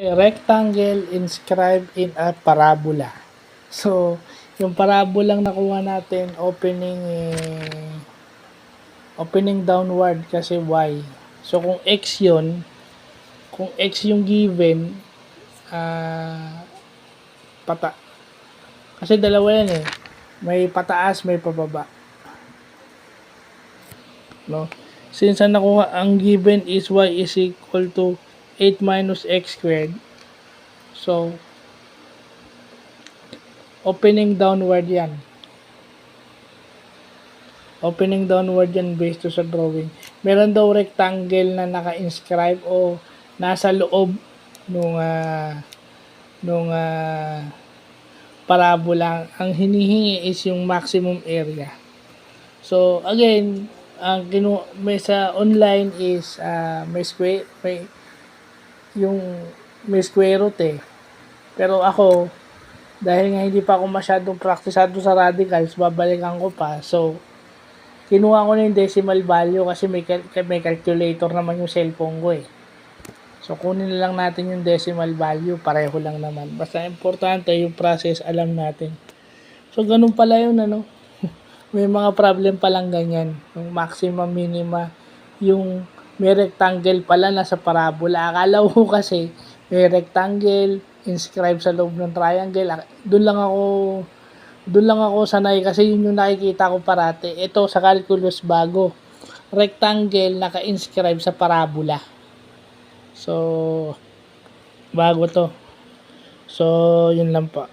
Rectangle inscribed in a parabola. So, yung parabolang nakuha natin, opening downward kasi y. So, kung x yung given, kasi dalawa yan eh. May pataas, may pababa. No? Since ang given is y is equal to 8 minus x squared. So, opening downward yan. Opening downward yan based sa drawing. Meron daw rectangle na naka-inscribe o nasa loob nung parabola. Ang hinihingi is yung maximum area. So, again, may sa online is may square root eh. Pero ako, dahil nga hindi pa ako masyadong praktisado sa radicals, babalikan ko pa. So, kinuha ko na yung decimal value kasi may calculator naman yung cellphone ko eh. So, kunin na lang natin yung decimal value. Pareho lang naman. Basta importante yung process, alam natin. So, ganun pala yun, ano. May mga problem palang ganyan. Yung maximum, minima. Yung may rectangle pala nasa parabola. Akala ko kasi may rectangle, inscribe sa loob ng triangle. Doon lang ako sanay kasi yun yung nakikita ko parati. Ito sa calculus bago. Rectangle naka-inscribe sa parabola. So, bago to. So, yun lang pa.